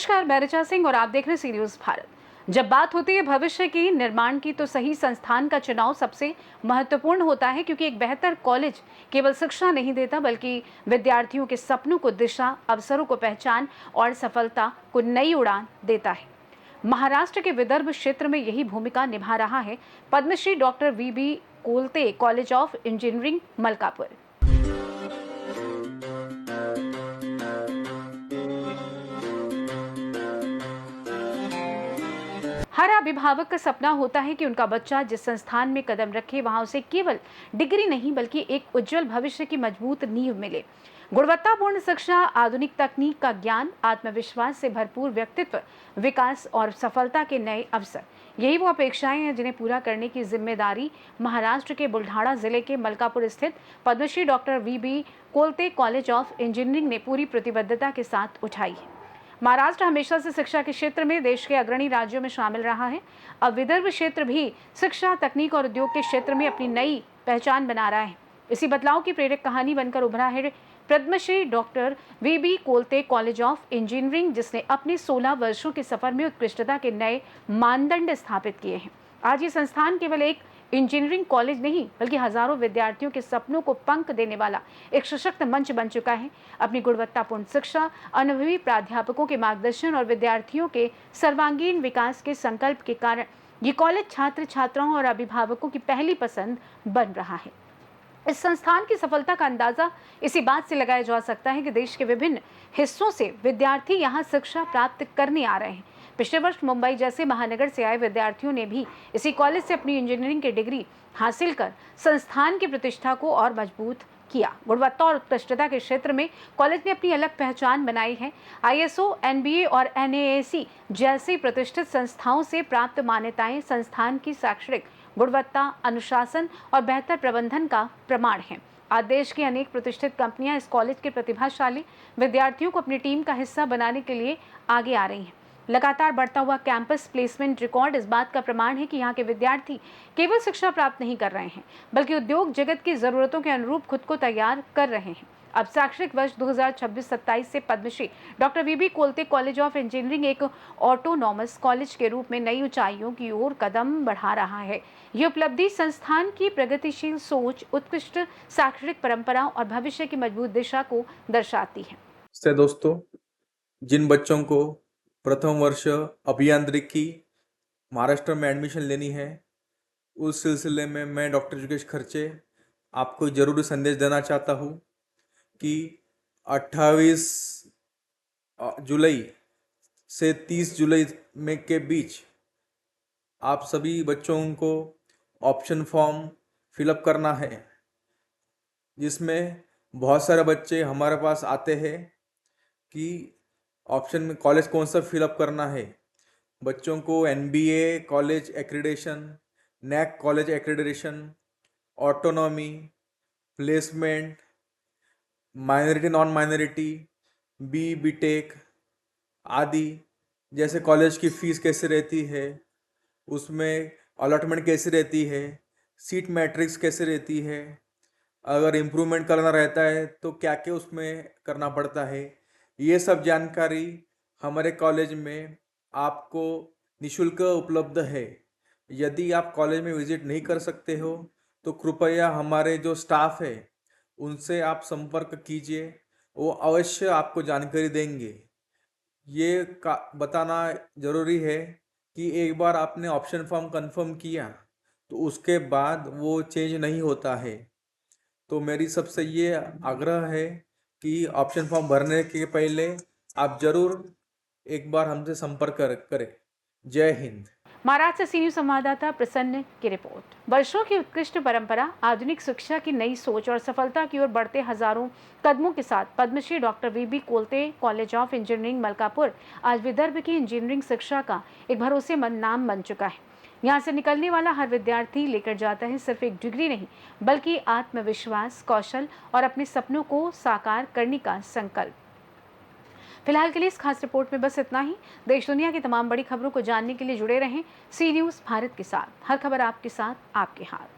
नमस्कार, मैं ऋचा सिंह और आप देख रहे हैं सी न्यूज़ भारत। जब बात होती है भविष्य की निर्माण की, तो सही संस्थान का चुनाव सबसे महत्वपूर्ण होता है, क्योंकि एक बेहतर कॉलेज केवल शिक्षा नहीं देता, बल्कि विद्यार्थियों के सपनों को दिशा, अवसरों को पहचान और सफलता को नई उड़ान देता है। महाराष्ट्र के विदर्भ क्षेत्र में यही भूमिका निभा रहा है Padmashri doctor VB Kolte college of engineering Malkapur. हर अभिभावक का सपना होता है कि उनका बच्चा जिस संस्थान में कदम रखे, वहां उसे केवल डिग्री नहीं, बल्कि एक उज्जवल भविष्य की मजबूत नींव मिले। गुणवत्तापूर्ण शिक्षा, आधुनिक तकनीक का ज्ञान, आत्मविश्वास से भरपूर व्यक्तित्व विकास और सफलता के नए अवसर, यही वो अपेक्षाएं हैं जिन्हें पूरा करने की जिम्मेदारी महाराष्ट्र के बुल्ढाना जिले के मलकापुर स्थित Padmashri doctor VB Kolte college of engineering ने पूरी प्रतिबद्धता के साथ उठाई है। महाराष्ट्र हमेशा से शिक्षा के क्षेत्र में देश के अग्रणी राज्यों में शामिल रहा है। अब विदर्भ क्षेत्र भी शिक्षा, तकनीक और उद्योग के क्षेत्र में अपनी नई पहचान बना रहा है। इसी बदलाव की प्रेरक कहानी बनकर उभरा है Padmashri doctor VB Kolte college of engineering, जिसने अपने 16 वर्षों के सफर में उत्कृष्टता के नए मानदंड स्थापित किए हैं। आज ये संस्थान केवल एक इंजीनियरिंग कॉलेज नहीं, बल्कि हजारों विद्यार्थियों के सपनों को पंख देने वाला एक सशक्त मंच बन चुका है। अपनी गुणवत्तापूर्ण शिक्षा, अनुभवी प्राध्यापकों के मार्गदर्शन और विद्यार्थियों के सर्वांगीण विकास के संकल्प के कारण ये कॉलेज छात्र छात्राओं और अभिभावकों की पहली पसंद बन रहा है। इस संस्थान की सफलता का अंदाजा इसी बात से लगाया जा सकता है कि देश के विभिन्न हिस्सों से विद्यार्थी यहाँ शिक्षा प्राप्त करने आ रहे हैं। पिछले वर्ष मुंबई जैसे महानगर से आए विद्यार्थियों ने भी इसी कॉलेज से अपनी इंजीनियरिंग की डिग्री हासिल कर संस्थान की प्रतिष्ठा को और मजबूत किया। गुणवत्ता और उत्कृष्टता के क्षेत्र में कॉलेज ने अपनी अलग पहचान बनाई है। आईएसओ, एनबीए और एनएएसी जैसी प्रतिष्ठित संस्थाओं से प्राप्त मान्यताएं संस्थान की शैक्षणिक गुणवत्ता, अनुशासन और बेहतर प्रबंधन का प्रमाण है। आज देश की अनेक प्रतिष्ठित कंपनियां इस कॉलेज के प्रतिभाशाली विद्यार्थियों को अपनी टीम का हिस्सा बनाने के लिए आगे आ रही हैं। लगातार बढ़ता हुआ कैंपस प्लेसमेंट रिकॉर्ड इस बात का प्रमाण है कि यहाँ के विद्यार्थी केवल शिक्षा प्राप्त नहीं कर रहे हैं, बल्कि उद्योग जगत की जरूरतों के अनुरूप खुद को तैयार कर रहे हैं। अब शैक्षणिक वर्ष 2026-27 से Padmashri doctor VB Kolte college of engineering एक ऑटोनॉमस कॉलेज के रूप में नई ऊंचाइयों की ओर कदम बढ़ा रहा है। ये उपलब्धि संस्थान की प्रगतिशील सोच, उत्कृष्ट शैक्षणिक परंपरा और भविष्य की मजबूत दिशा को दर्शाती है। से दोस्तों, जिन बच्चों को प्रथम वर्ष अभियांत्रिकी महाराष्ट्र में एडमिशन लेनी है, उस सिलसिले में मैं डॉक्टर योगेश खर्चे आपको जरूरी संदेश देना चाहता हूँ कि 28 जुलाई से 30 जुलाई में के बीच आप सभी बच्चों को ऑप्शन फॉर्म फिलअप करना है, जिसमें बहुत सारे बच्चे हमारे पास आते हैं कि ऑप्शन में कॉलेज कौन सा फिलअप करना है। बच्चों को NBA college accreditation, NAAC college accreditation, autonomy, placement, minority non minority, BTech आदि जैसे कॉलेज की फ़ीस कैसे रहती है, उसमें अलॉटमेंट कैसे रहती है, सीट मैट्रिक्स कैसे रहती है, अगर इम्प्रूवमेंट करना रहता है तो क्या क्या उसमें करना पड़ता है, ये सब जानकारी हमारे कॉलेज में आपको निःशुल्क उपलब्ध है। यदि आप कॉलेज में विजिट नहीं कर सकते हो तो कृपया हमारे जो स्टाफ है उनसे आप संपर्क कीजिए, वो अवश्य आपको जानकारी देंगे। ये बताना ज़रूरी है कि एक बार आपने ऑप्शन फॉर्म कंफर्म किया तो उसके बाद वो चेंज नहीं होता है। तो मेरी सबसे ये आग्रह है कि ऑप्शन फॉर्म भरने के पहले आप जरूर एक बार हमसे संपर्क करें। जय हिंद। महाराष्ट्र से सी न्यूज़ संवाददाता प्रसन्न की रिपोर्ट। वर्षों की उत्कृष्ट परंपरा, आधुनिक शिक्षा की नई सोच और सफलता की ओर बढ़ते हजारों कदमों के साथ Padmashri doctor VB Kolte college of engineering Malkapur आज विदर्भ की इंजीनियरिंग शिक्षा का एक भरोसेमंद नाम बन चुका है। यहाँ से निकलने वाला हर विद्यार्थी लेकर जाता है सिर्फ एक डिग्री नहीं, बल्कि आत्मविश्वास, कौशल और अपने सपनों को साकार करने का संकल्प। फिलहाल के लिए इस खास रिपोर्ट में बस इतना ही। देश दुनिया की तमाम बड़ी खबरों को जानने के लिए जुड़े रहें सी न्यूज़ भारत के साथ। हर खबर आपके साथ, आपके हाथ।